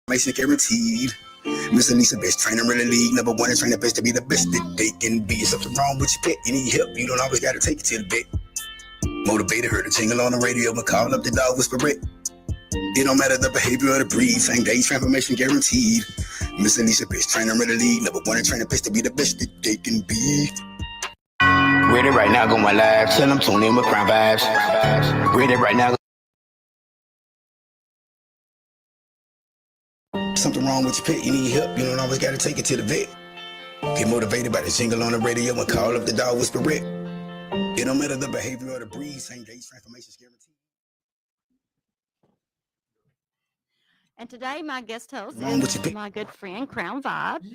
Information guaranteed. Miss Anissa, best trainer in the league. Number one and train the best to be the best that they can be. If something wrong with your pet, you need help. You don't always got to take it to the vet. Motivated her to jingle on the radio and call up the Dog Whisperette. It don't matter the behavior or the breed. Same day transformation guaranteed. Miss Anissa, best trainer in the league. Number one and train the best to be the best that they can be. Ready right now, going live. Tell them tune in with crime vibes. Ready right now. Something wrong with your pet, you need help, you don't always gotta take it to the vet. Get motivated by the jingle on the radio and call up the Dog Whisperette. It don't matter the behavior or the breed, same day transformations guaranteed. And today my guest host is my good friend Crown Vibes.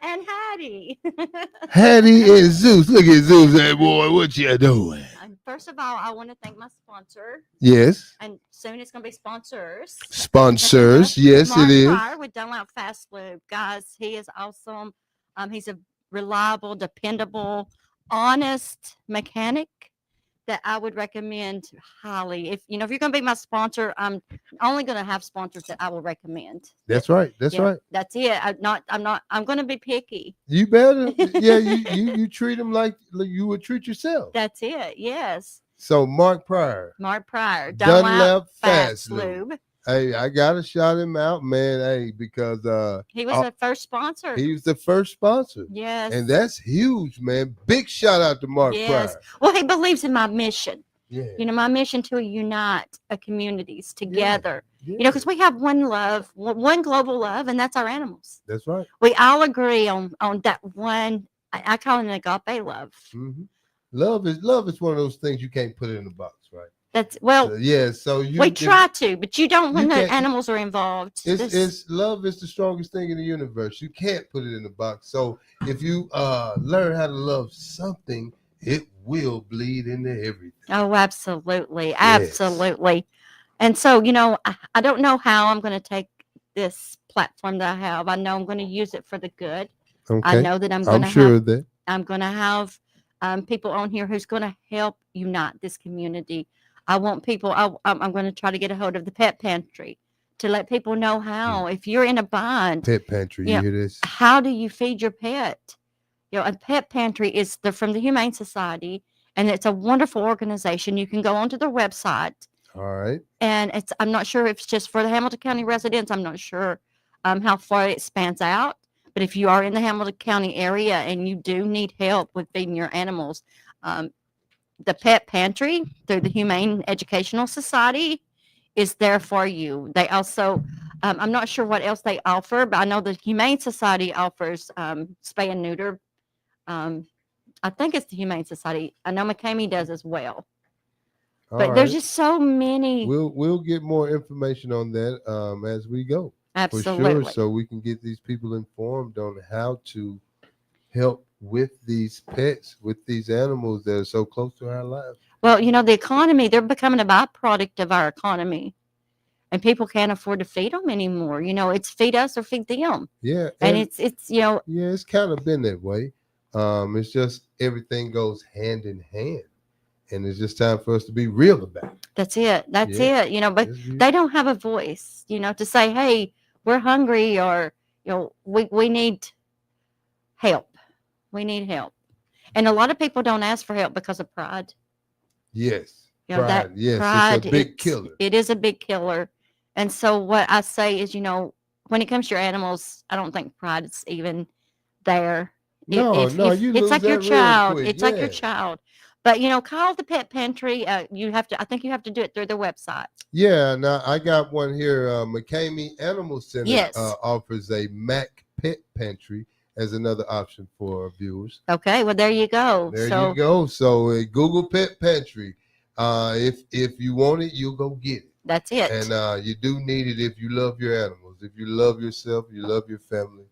And Hattie. Hattie and Zeus. Look at Zeus, hey boy, what you doing? First of all, I want to thank my sponsor. Yes. And soon it's going to be sponsors. Sponsors, yes, Mark it is. Pryor with Dunlap Fast Lube. Guys, he is awesome. He's a reliable, dependable, honest mechanic that I would recommend highly. If you're going to be my sponsor, I'm only going to have sponsors that I will recommend. That's right. That's right. That's it. I'm going to be picky. You better. Yeah, you treat them like you would treat yourself. That's it. Yes. So Mark Pryor. Dunlap Fast Lube. Hey, I gotta shout him out, man. Hey, because he was the first sponsor. He was the first sponsor. Yes. And that's huge, man. Big shout out to Mark Pryor. Well, he believes in my mission. Yeah. My mission to unite communities together. Yeah. Because we have one love, one global love, and that's our animals. That's right. We all agree on that one. I call it an agape love. Mm-hmm. Love is one of those things you can't put it in a box, right? That's So we try to, but you don't when the animals are involved. It's love is the strongest thing in the universe. You can't put it in a box. So if you learn how to love something, it will bleed into everything. Oh, absolutely, absolutely. And so I don't know how I'm going to take this platform that I have. I know I'm going to use it for the good. Okay. I know that I'm going to have people on here who's going to help unite this community. I want people, I'm going to try to get a hold of the pet pantry to let people know how, if you're in a bind. Pet pantry, you hear this? How do you feed your pet? A pet pantry is from the Humane Society, and it's a wonderful organization. You can go onto their website. All right. And I'm not sure if it's just for the Hamilton County residents. I'm not sure how far it spans out. But if you are in the Hamilton County area and you do need help with feeding your animals, the Pet Pantry through the Humane Educational Society is there for you. They also, I'm not sure what else they offer, but I know the Humane Society offers spay and neuter. I think it's the Humane Society. I know McCamey does as well. But there's just so many. We'll get more information on that as we go. Absolutely. For sure, so we can get these people informed on how to help with these pets, with these animals that are so close to our lives. Well, the economy, they're becoming a byproduct of our economy. And people can't afford to feed them anymore. It's feed us or feed them. Yeah. And it's Yeah, it's kind of been that way. It's just everything goes hand in hand. And it's just time for us to be real about it. That's it. That's it. But they don't have a voice, to say, hey, we're hungry, or, we need help. We need help. And a lot of people don't ask for help because of pride. Yes. Pride, it's a big killer. It is a big killer. And so what I say is, when it comes to your animals, I don't think pride is even there. It's like your child. It's like your child. But call the Pet Pantry. I think you have to do it through their website. Yeah. Now I got one here. McCamey Animal Center offers a Mac Pet Pantry as another option for viewers. Okay. Well, there you go. You go. So Google Pet Pantry. If you want it, you'll go get it. That's it. And you do need it if you love your animals. If you love yourself, you love your family.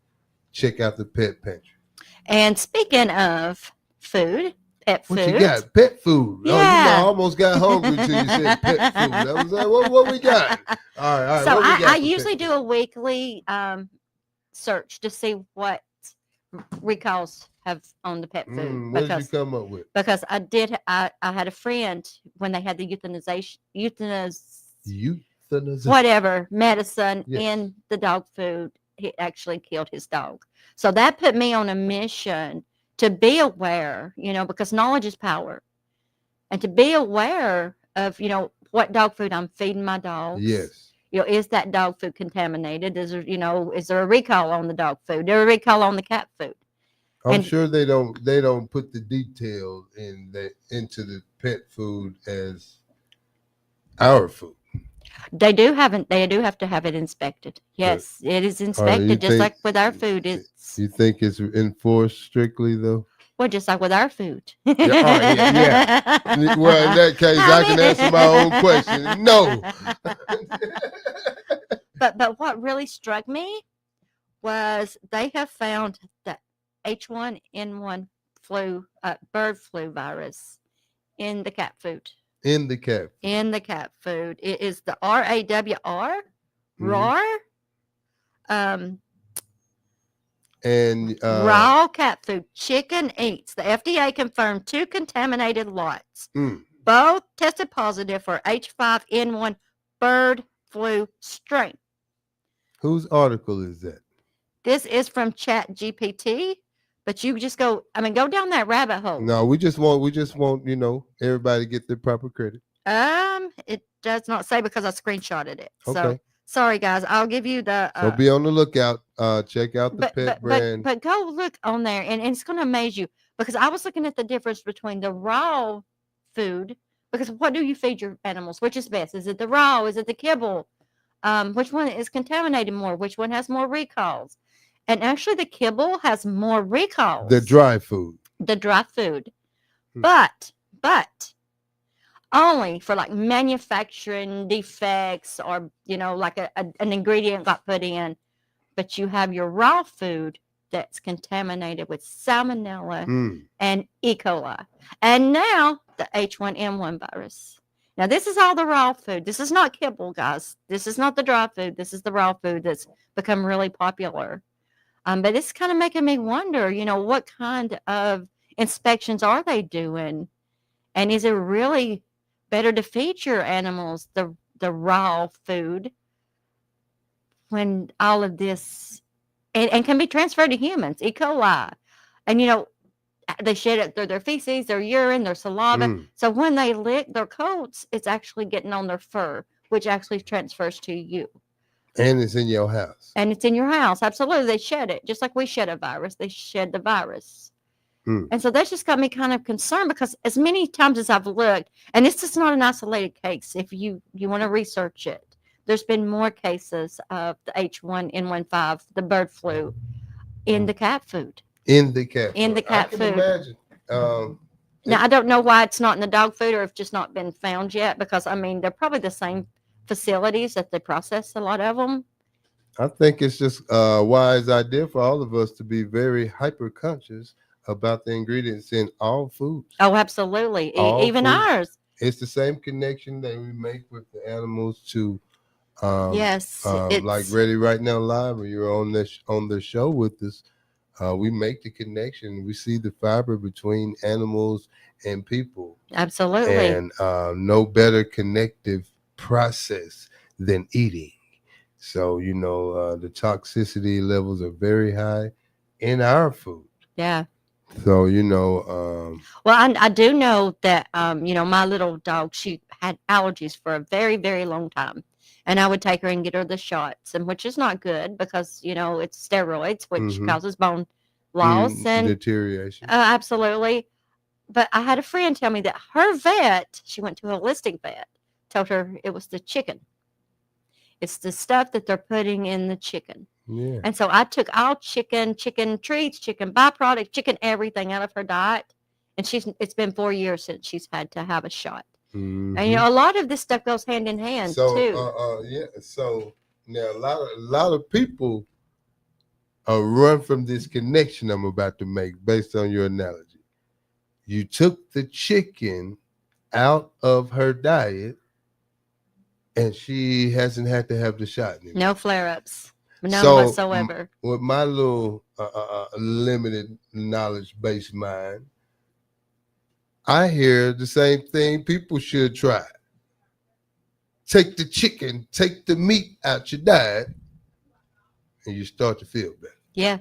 Check out the Pet Pantry. And speaking of food. Pet food. What you got? Pet food. Yeah. Oh, I almost got hungry until you said pet food. I was like, what we got? All right. So I usually do a weekly search to see what recalls have on the pet food. What did you come up with? Because I had a friend when they had the whatever medicine Yes. in the dog food, he actually killed his dog. So that put me on a mission to be aware, because knowledge is power, and to be aware of, what dog food I'm feeding my dogs. Yes. Is that dog food contaminated? Is there a recall on the dog food? Is there a recall on the cat food? I'm sure they don't put the detail into the pet food as our food. They do have to have it inspected. Yes, it is inspected, just like with our food. You think it's enforced strictly though? Well, just like with our food. Yeah. Well, in that case, I can answer my own question. No. But what really struck me was they have found the H1N1 bird flu virus in the cat food. In the cat. In the cat food. It is the RAWR, RAR, and raw cat food. Chicken eats. The FDA confirmed 2 contaminated lots. Both tested positive for H5N1 bird flu strain. Whose article is that? This is from ChatGPT, but you just go down that rabbit hole. No, we just want, everybody to get the proper credit. It does not say because I screenshotted it. Okay. So sorry guys, I'll give you the so be on the lookout. Check out the pet brand. But go look on there and it's gonna amaze you, because I was looking at the difference between the raw food, because what do you feed your animals? Which is best? Is it the raw? Is it the kibble? Which one is contaminated more? Which one has more recalls? And actually the kibble has more recalls. The dry food. But only for like manufacturing defects, or like an ingredient got put in. But you have your raw food that's contaminated with salmonella and E. coli, and now the H1N1 virus. Now this is all the raw food. This is not kibble, guys. This is not the dry food. This is the raw food that's become really popular. But it's kind of making me wonder, what kind of inspections are they doing? And is it really better to feed your animals the raw food when all of this and can be transferred to humans? E. coli. And they shed it through their feces, their urine, their saliva. So when they lick their coats, it's actually getting on their fur, which actually transfers to you. And it's in your house. And it's in your house. Absolutely. They shed it. Just like we shed a virus. They shed the virus. And so that's just got me kind of concerned, because as many times as I've looked, and this is not an isolated case, if you want to research it, there's been more cases of the H1N15, the bird flu, in the cat food. In the cat food. Imagine. Now, I don't know why it's not in the dog food, or if it's just not been found yet, because, they're probably the same facilities that they process a lot of them. I think it's just a wise idea for all of us to be very hyper conscious about the ingredients in all foods. Oh, absolutely. Even foods. Ours. It's the same connection that we make with the animals to yes. Like Ready Right Now Live, where you're on the show with us. We make the connection. We see the fiber between animals and people. Absolutely. And no better connective process than eating. So, the toxicity levels are very high in our food. Yeah. So, well, I do know that, my little dog, she had allergies for a very, very long time. And I would take her and get her the shots, and which is not good, because, it's steroids, which causes bone loss and deterioration. Absolutely. But I had a friend tell me that her vet, she went to a holistic vet, told her it was the chicken. It's the stuff that they're putting in the chicken. Yeah. And so I took all chicken treats, chicken byproducts, chicken everything out of her diet. And it's been 4 years since she's had to have a shot. And a lot of this stuff goes hand in hand too. Yeah. So now a lot of people run from this connection I'm about to make based on your analogy. You took the chicken out of her diet, and she hasn't had to have the shot anymore. No flare-ups. None whatsoever. With my little limited knowledge-based mind, I hear the same thing people should try. take the chicken, take the meat out your diet, and you start to feel better. Yeah.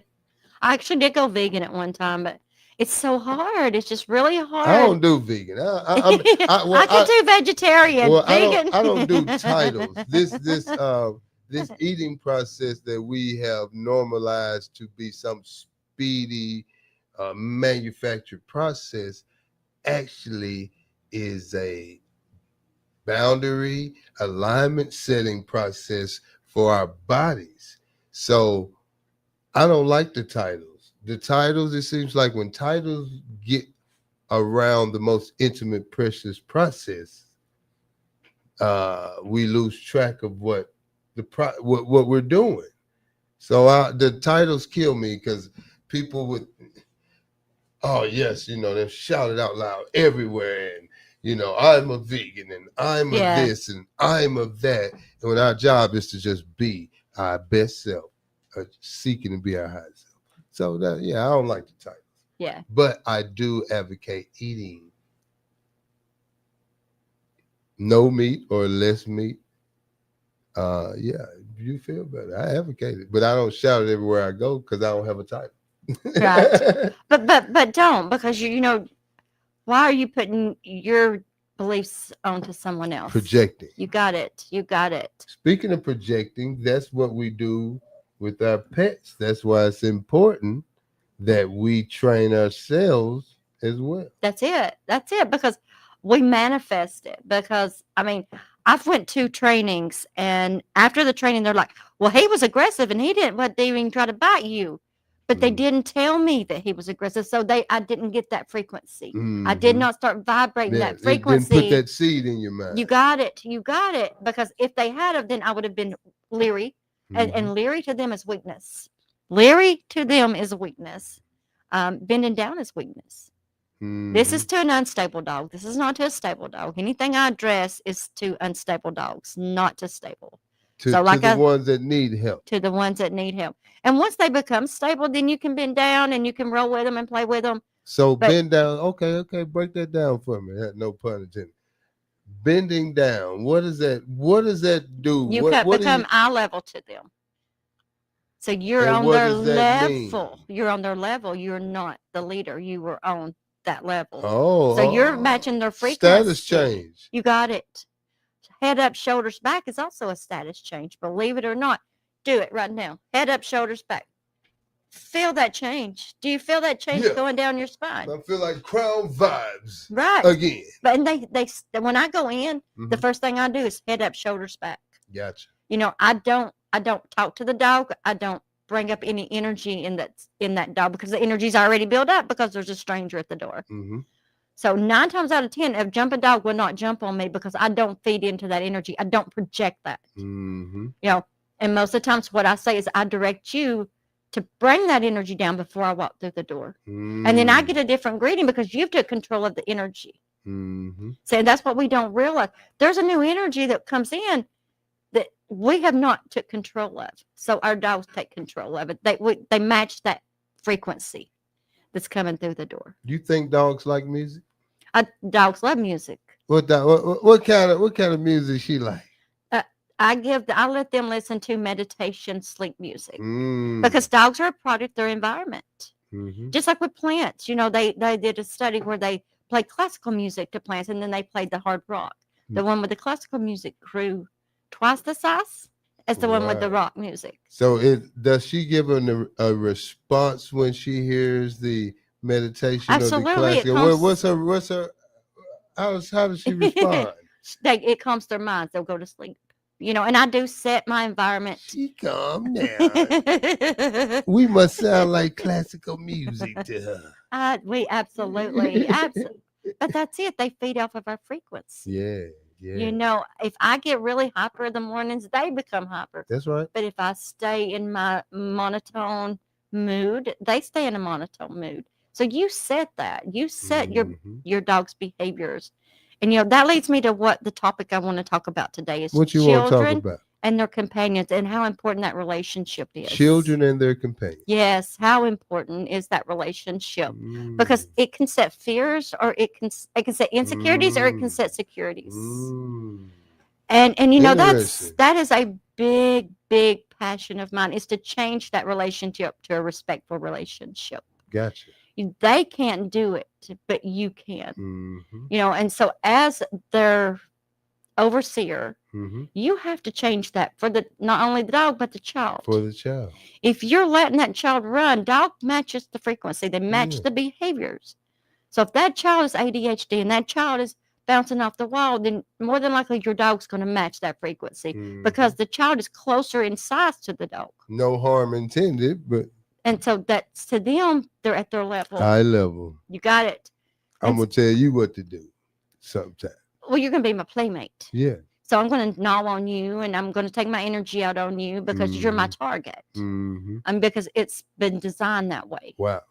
I actually did go vegan at one time, but it's so hard. It's just really hard. I don't do vegan. I can do vegetarian. Well, Vegan. I don't do titles. This eating process that we have normalized to be some speedy manufactured process actually is a boundary alignment setting process for our bodies. So I don't like the titles. The titles, it seems like when titles get around the most intimate, precious process, we lose track of what we're doing. So the titles kill me because people would, oh yes, they shout it out loud everywhere, and I'm a vegan and I'm a this and I'm a that, and when our job is to just be our best self, seeking to be our highest self. So that I don't like the titles. Yeah. But I do advocate eating no meat or less meat. You feel better. I advocate it, but I don't shout it everywhere I go because I don't have a title. Right. But don't, because why are you putting your beliefs onto someone else? Projecting. You got it. Speaking of projecting, that's what we do with our pets. That's why it's important that we train ourselves as well. That's it. Because we manifest it. Because I've went to trainings, and after the training, they're like, "Well, he was aggressive, and he didn't even try to bite you." But they didn't tell me that he was aggressive, so I didn't get that frequency. I did not start vibrating that frequency. Didn't put that seed in your mind. You got it. Because if they had, then I would have been leery, and leery to them is weakness. Leery to them is a weakness. Bending down is weakness. This is to an unstable dog. This is not to a stable dog. Anything I address is to unstable dogs, not to stable. To the ones that need help. To the ones that need help. And once they become stable, then you can bend down and you can roll with them and play with them. So bend down. Okay. Break that down for me. No pun intended. Bending down. What does that do? You become eye level to them. So you're on their level. You're on their level. You're not the leader. You were on that level. So you're matching their frequency. Status change. You got it. Head up, shoulders back is also a status change. Believe it or not. Do it right now. Head up, shoulders back. Feel that change. Do you feel that change going down your spine? I feel like crown vibes. Right. Again. But they when I go in, the first thing I do is head up, shoulders back. Gotcha. I don't talk to the dog. I don't bring up any energy in that dog because the energy's already built up because there's a stranger at the door. So 9 times out of 10, a jumping dog will not jump on me because I don't feed into that energy. I don't project that. And most of the times what I say is I direct you to bring that energy down before I walk through the door. And then I get a different greeting because you've took control of the energy. So that's what we don't realize. There's a new energy that comes in that we have not took control of. So our dogs take control of it. They match that frequency that's coming through the door. You think dogs like music? Dogs love music. What kind of music she like? I let them listen to meditation, sleep music because dogs are a product of their environment. Just like with plants, they did a study where they played classical music to plants and then they played the hard rock. The one with the classical music grew twice the size as the one with the rock music. So does she give a response when she hears the meditation? Absolutely. Or the classical? What's her? How does she respond? It calms their minds. They'll go to sleep. And I do set my environment. She calm down. We must sound like classical music to her. We absolutely. But that's it. They feed off of our frequency. Yeah. If I get really hyper in the mornings, they become hyper. That's right. But if I stay in my monotone mood, they stay in a monotone mood. So you set that. You set your dog's behaviors. And that leads me to what the topic I want to talk about today is. What you want to talk about? And their companions and how important that relationship is. Children and their companions. Yes, how important is that relationship? Because it can set fears, or it can set insecurities, or it can set securities. And you know, Interesting. that is a big passion of mine, is to change that relationship to a respectful relationship. Gotcha. They can't do it, but you can. Mm-hmm. You know, and so as their overseer, Mm-hmm. you have to change that for the not only the dog but the child. For the child. If you're letting that child run, dog matches the frequency, they match Yeah. the behaviors. So if that child is ADHD and that child is bouncing off the wall, then more than likely your dog's going to match that frequency Mhm. because the child is closer in size to the dog. No harm intended, but And so that's to them, they're at their level. high level. You got it. I'm gonna tell you what to do sometime. Well, you're going to be my playmate. Yeah. So I'm going to gnaw on you and I'm going to take my energy out on you because you're my target. Mm-hmm. Because it's been designed that way. Wow.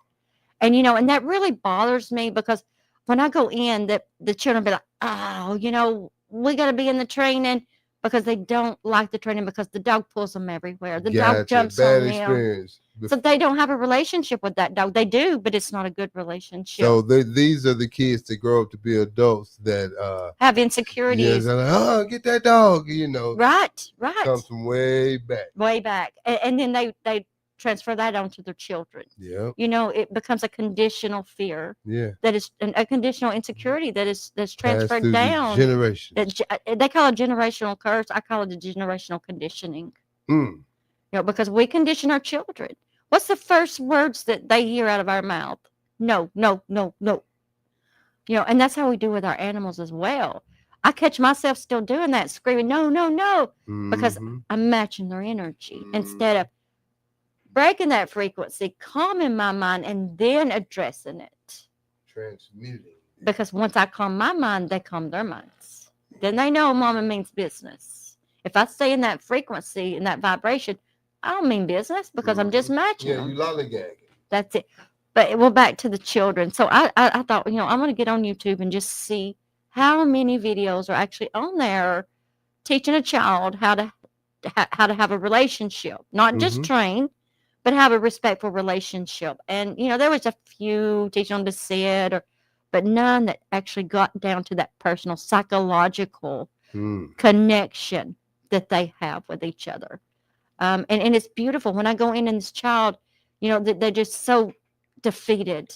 And, you know, and that really bothers me because when I go in, the children be like, oh, you know, we got to be in the training because they don't like the training because the dog pulls them everywhere. The dog jumps Bad on experience. them. So they don't have a relationship with that dog. They do, but it's not a good relationship. So these are the kids that grow up to be adults that have insecurities. Yes, like, oh, get that dog, you know. Right. Comes from way back. Way back. And then they transfer that onto their children. Yeah. You know, it becomes a conditional fear. Yeah. That is a conditional insecurity that's transferred down. Generations. They call it generational curse. I call it a generational conditioning. Mm. You know, because we condition our children. What's the first words that they hear out of our mouth? No, no, no, no. You know, and that's how we do with our animals as well. I catch myself still doing that, screaming, no, no, no, because I'm matching their energy instead of breaking that frequency, calming my mind, and then addressing it. Transmuting. Because once I calm my mind, they calm their minds. Then they know mama means business. If I stay in that frequency, in that vibration, I don't mean business because I'm just matching them. You lollygagging. That's it. But well, back to the children. So I thought, you know, I'm going to get on YouTube and just see how many videos are actually on there teaching a child how to have a relationship, not just train, but have a respectful relationship. And, you know, there was a few teaching them to sit, but none that actually got down to that personal psychological connection that they have with each other. And it's beautiful. When I go in and this child, you know, they're just so defeated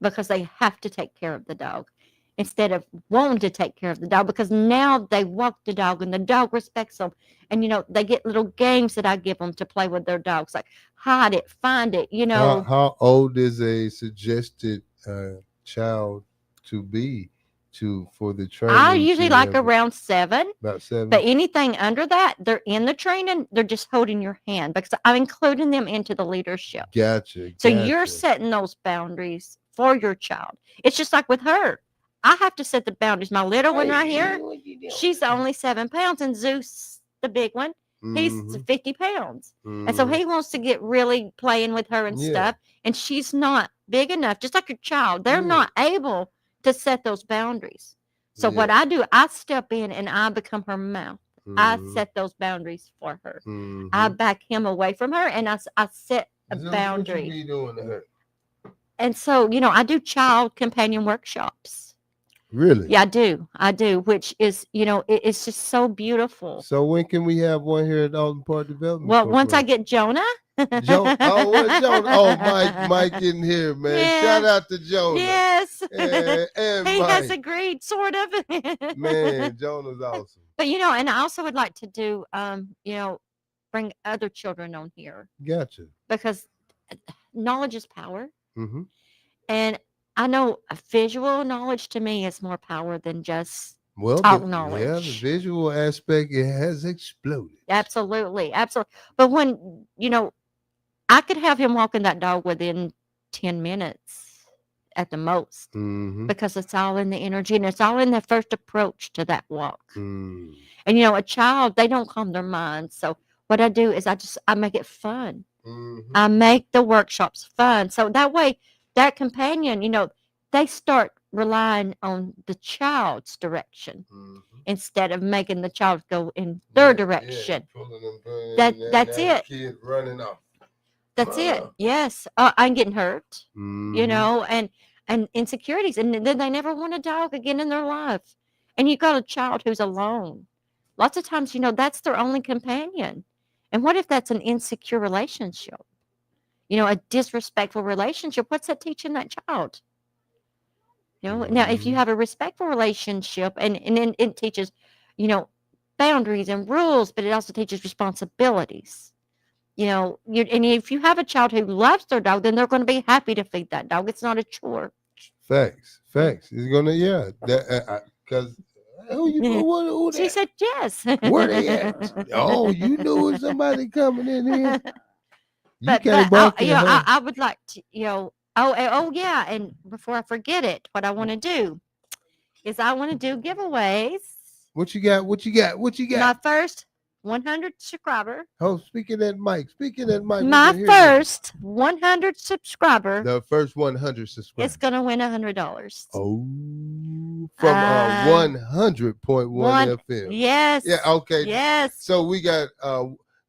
because they have to take care of the dog instead of wanting to take care of the dog, because now they walk the dog and the dog respects them. And, you know, they get little games that I give them to play with their dogs, like hide it, find it, you know. How old is a suggested child to be for the training? I usually like around 7. About 7. But anything under that, they're in the training, they're just holding your hand because I'm including them into the leadership. Gotcha. So you're setting those boundaries for your child. It's just like with her. I have to set the boundaries. My little one right here, she's only 7 pounds, and Zeus, the big one, he's 50 pounds. And so he wants to get really playing with her and stuff. And she's not big enough, just like your child. They're not able to set those boundaries. So what I do, I step in and I become her mouth. I set those boundaries for her. I back him away from her, and I set a boundary. What you be doing to her? And so, you know, I do child companion workshops. Really? Yeah, I do, which is, you know, it's just so beautiful. So when can we have one here at Alton Park Development? Well, once I get Jonah. Jonah? Oh, Mike in here, man. Yeah. Shout out to Jonah. Yes. And he Mike has agreed, sort of. Man, Jonah's awesome. But, you know, and I also would like to do, you know, bring other children on here. Gotcha. Because knowledge is power. And I know visual knowledge to me is more power than just talk knowledge. Yeah, the visual aspect, it has exploded. Absolutely. But when, you know, I could have him walking that dog within 10 minutes at the most because it's all in the energy and it's all in the first approach to that walk. And, you know, a child, they don't calm their minds. So what I do is I make it fun. I make the workshops fun. So that way, that companion, you know, they start relying on the child's direction instead of making the child go in their direction. That's it. Kid running off. That's it. Yes. I'm getting hurt, you know, and insecurities. And then they never want a dog again in their life. And you got a child who's alone. lots of times, that's their only companion. And what if that's an insecure relationship? A disrespectful relationship? What's that teaching that child? Now if you have a respectful relationship, and then it teaches, you know, boundaries and rules, but it also teaches responsibilities. And if you have a child who loves their dog, then they're going to be happy to feed that dog. It's not a chore. Facts. It's gonna, yeah. That because who She that? said yes. Where they at? Oh, you knew it was somebody coming in here. You but can't I, bark at her. I would like to, oh yeah, and before I forget it, what I want to do is I want to do giveaways. What you got? What you got? What you My got? first 100 subscriber. Oh, speaking that mic. Speaking that mic. My first 100 subscriber The first 100 subscribers. is gonna win $100. Oh, from 100.1 FM. Yes. Yeah. Okay. Yes. So we got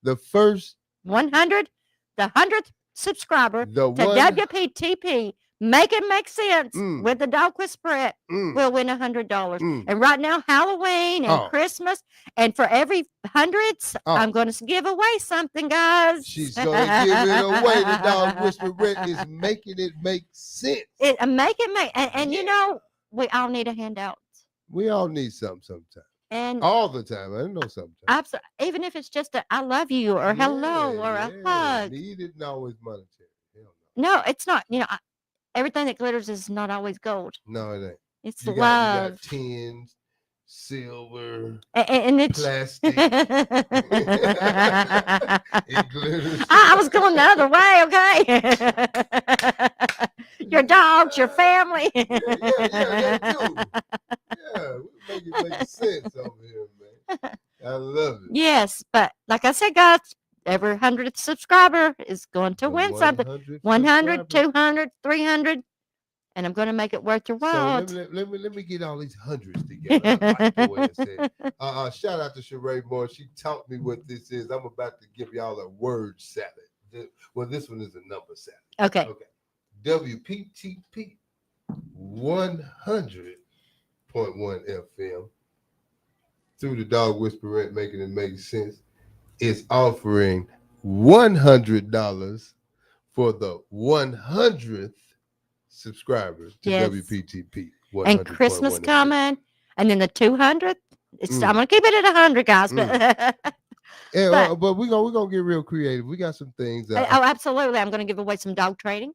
the first 100, the 100th subscriber the to one. WPTP. Make it make sense with the Dog Whisperette. Will win $100. And right now, Halloween and Christmas, and for every hundreds, I'm going to give away something, guys. She's going to give it away. The Dog Whisperette is making it make sense. Make it make, and we all need a handout. We all need something sometimes. And all the time. I know sometimes. Absolutely. Even if it's just a I love you or hello or a hug. Needed and always monetary. No, it's not. Everything that glitters is not always gold. No, it ain't. It's love. You got tins, silver, and it's plastic. It glitters. I was going the other way, okay? Your dogs, your family. Yeah, that too. Yeah, we make sense over here, man. I love it. Yes, but like I said, guys, every 100th subscriber is going to win something. 100, 200, 300, and I'm going to make it worth your while. So let me get all these hundreds together. I like the way it said. Shout out to Sheree Moore. She taught me what this is. I'm about to give y'all a word salad. Well, this one is a number salad. Okay. WPTP 100.1 FM through the Dog Whisperette, making it make sense, is offering $100 for the 100th subscribers to WPTP. And Christmas coming, and then the 200th. I'm gonna keep it at 100, guys. But but we're gonna get real creative. We got some things. Absolutely. I'm gonna give away some dog training.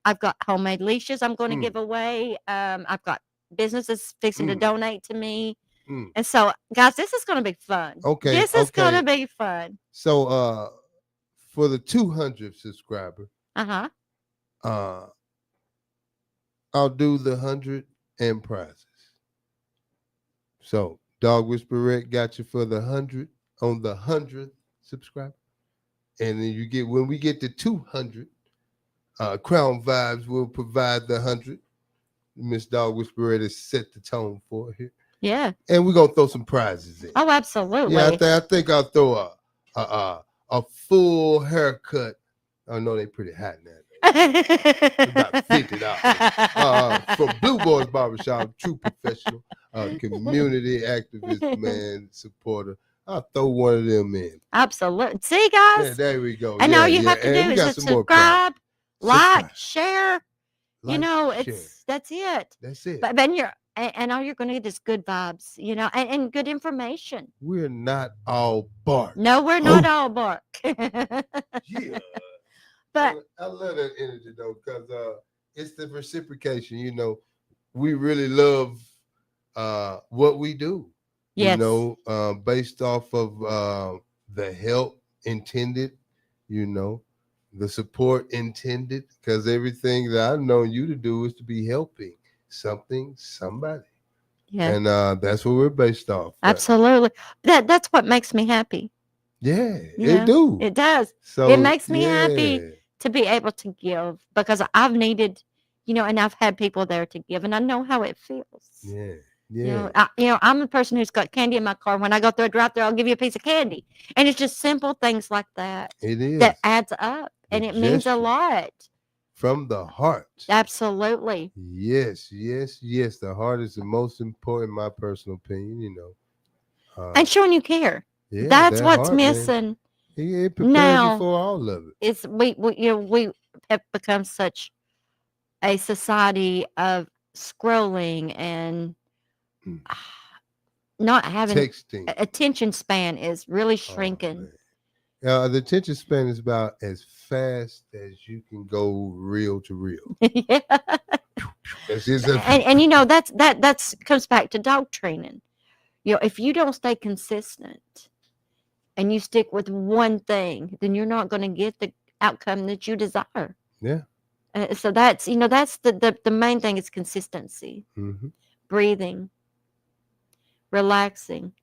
I've got homemade leashes I'm going to give away. I've got businesses fixing to donate to me. And so, guys, this is going to be fun. Okay. This is going to be fun. So, for the 200th subscriber, I'll do the 100 and prizes. So, Dog Whisperette got you for the 100 on the 100th subscriber. And then when we get to 200, Crown Vibes will provide the 100. Miss Dog Whisperette has set the tone for it here. Yeah. And we're going to throw some prizes in. Oh, absolutely. Yeah, I think I'll throw a full haircut. Oh, no, they're pretty hot now. About $50 from Blue Boys Barbershop, true professional, community activist, man, supporter. I'll throw one of them in. Absolutely. See, guys? Yeah, there we go. And all you have to do is subscribe, like, share. That's it. That's it. But then and all you're going to get is good vibes, and good information. We're not all bark. No, we're not all bark. Yeah. But I love that energy though, because it's the reciprocation. We really love what we do. Yes. Based off of the help intended, the support intended, because everything that I've known you to do is to be helping somebody. Yeah. And that's what we're based off. Absolutely. That's what makes me happy. Yeah, it do. It does. So it makes me happy to be able to give, because I've needed, and I've had people there to give, and I know how it feels. Yeah. I'm the person who's got candy in my car. When I go through a drive-through, I'll give you a piece of candy. And it's just simple things like that. It is. That adds up. And it means a lot. From the heart. Absolutely. Yes. The heart is the most important, in my personal opinion, and showing you care. Yeah, That's that what's heart, man. missing It prepares you now. for all of it. It's we have become such a society of scrolling and Mm. not having Texting. attention span is really Oh, shrinking. man. The attention span is about as fast as you can go reel to reel. Yeah. It's just And you know that's comes back to dog training. You know, if you don't stay consistent and you stick with one thing, then you're not going to get the outcome that you desire. yeah. So that's that's the main thing is consistency, Mm-hmm. breathing, relaxing,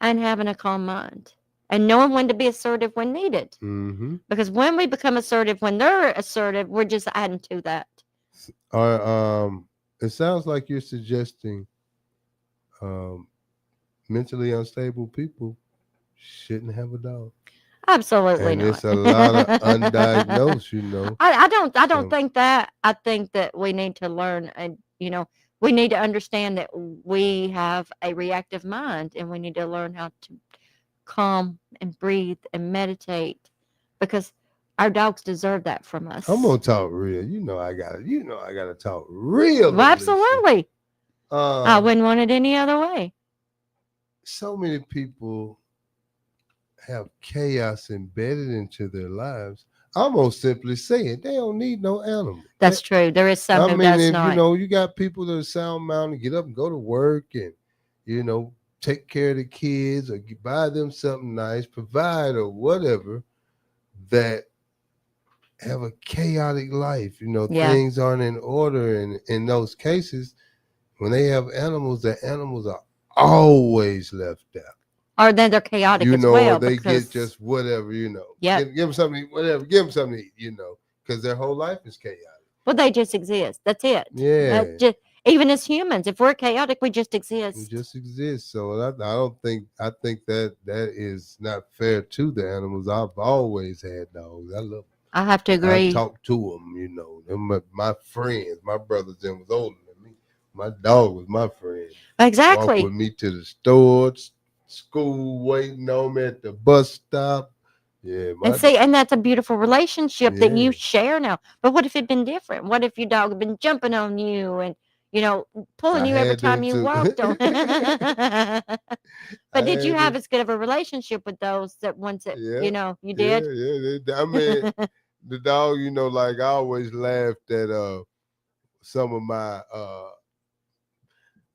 and having a calm mind, and knowing when to be assertive when needed. Mm-hmm. Because when we become assertive when they're assertive, we're just adding to that. It sounds like you're suggesting um, mentally unstable people shouldn't have a dog. Absolutely And not. it's a lot of undiagnosed, I don't So, think that. I think that we need to learn, and we need to understand that we have a reactive mind, and we need to learn how to calm and breathe and meditate, because our dogs deserve that from us. I'm gonna talk real. I gotta talk real. Well, absolutely. I Um, wouldn't want it any other way. so many people have chaos embedded into their lives. I'm gonna simply say it. They don't need no animal. That's true. There is some who does if not. you got people that are sound minded, get up and go to work and take care of the kids or buy them something nice, provide or whatever, that have a chaotic life. Yeah. Things aren't in order, and in those cases, when they have animals, the animals are always left out. Or then they're chaotic as well. They because, get just whatever, Yeah. Give them something to eat, whatever, give them something to eat, because their whole life is chaotic. Well, they just exist. That's it. Yeah. Even as humans, if we're chaotic, we just We exist. just exist. So I think that is not fair to the animals. I've always had dogs. I love them. I have to agree. I talk to them, They're my friends. My brothers then was older than me. My dog was my friend. Exactly. Walk with me to the store, school, waiting on me at the bus stop. Yeah, and that's a beautiful relationship that you Yeah. share now. But what if it'd been different? What if your dog had been jumping on you and pulling I you every had time them you too. walked on? But did you had have them. as good of a relationship with those that ones that Yeah. you did? Yeah. I mean, the dog, like I always laughed at some of my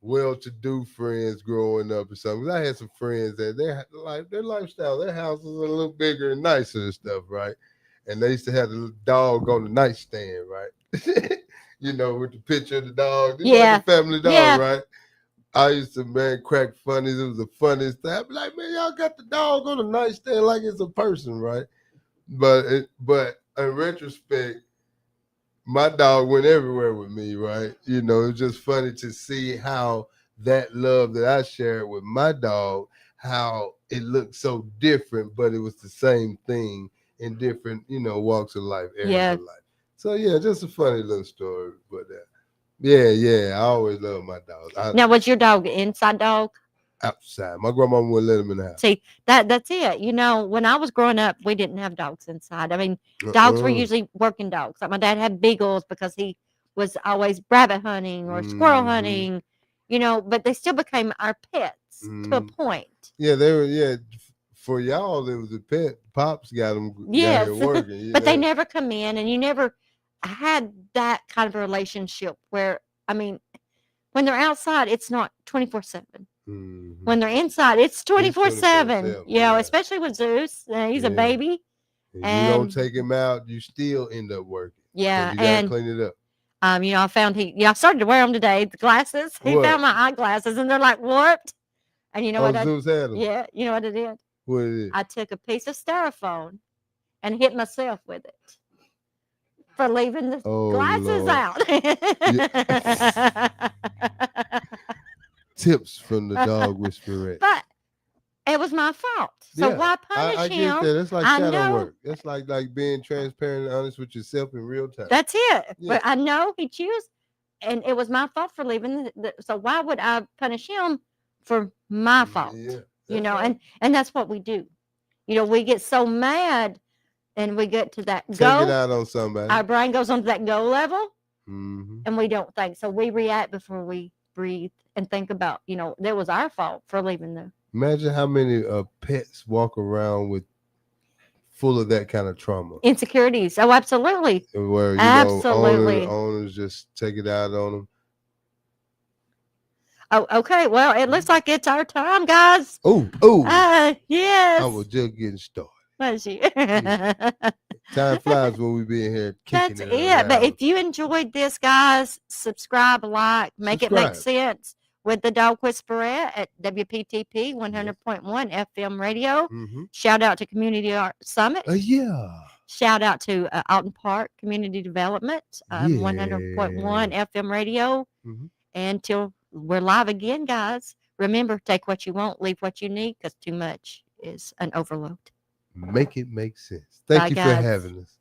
well-to-do friends growing up or something. 'Cause I had some friends that their lifestyle, their house was a little bigger and nicer and stuff, right? And they used to have the dog on the nightstand, right? With the picture of the dog, Yeah. like the family dog, Yeah. right? I used to crack funnies. It was the funniest thing. I'd be like, man, y'all got the dog on the nightstand like it's a person, right? But in retrospect, my dog went everywhere with me, right? It's just funny to see how that love that I shared with my dog, how it looked so different, but it was the same thing in different, walks of life, areas of life. So yeah, just a funny little story. But yeah, I always love my dog. Now, was your dog an inside dog? Outside. My grandma wouldn't let him in the house. See, that's it. When I was growing up, we didn't have dogs inside. I mean, dogs were usually working dogs. Like my dad had beagles because he was always rabbit hunting or squirrel hunting, but they still became our pets to a point. Yeah, they were. Yeah, for y'all, it was a pet. Pops got them. Yes, got working. But they never come in, and you never had that kind of a relationship where, I mean, when they're outside, it's not 24/7. When they're inside, it's 24/7. Especially with Zeus. He's a baby. If you don't take him out, you still end up working. Yeah, you gotta clean it up. I found I started to wear them today. The glasses. He found my eyeglasses, and they're like warped. And you know what? Zeus had them. Yeah, you know what I did? What is it? I took a piece of styrofoam and hit myself with it for leaving the glasses out. Tips from the Dog Whisperette. But it was my fault. So why punish I him? get that. It's like shadow work. It's like being transparent and honest with yourself in real time. That's it. Yeah. But I know he chose, and it was my fault for leaving. So why would I punish him for my fault? Yeah, You That's know, right. and that's what we do. You know, we get so mad and we get to that Take it go. out on somebody. Our brain goes onto that go level Mhm. and we don't think. So we react before we breathe and think about, you know, that was our fault for leaving the Imagine how many pets walk around with full of that kind of trauma, insecurities. Oh, absolutely. where Absolutely. owners just take it out on them. Oh, okay. Well, it looks like it's our time, guys. Oh, Yes. I was just getting started. Was she? Time flies when we be in here kicking That's it it. around. But if you enjoyed this, guys, subscribe, like, make it make sense with the Dog Whisperette at WPTP 100.1 FM radio. Mm-hmm. Shout out to Community Art Summit. Yeah. Shout out to Alton Park Community Development, 100.1 FM radio. Mm-hmm. And till we're live again, guys, remember, take what you want, leave what you need, because too much is an overload. Make it make sense. Thank you for having us.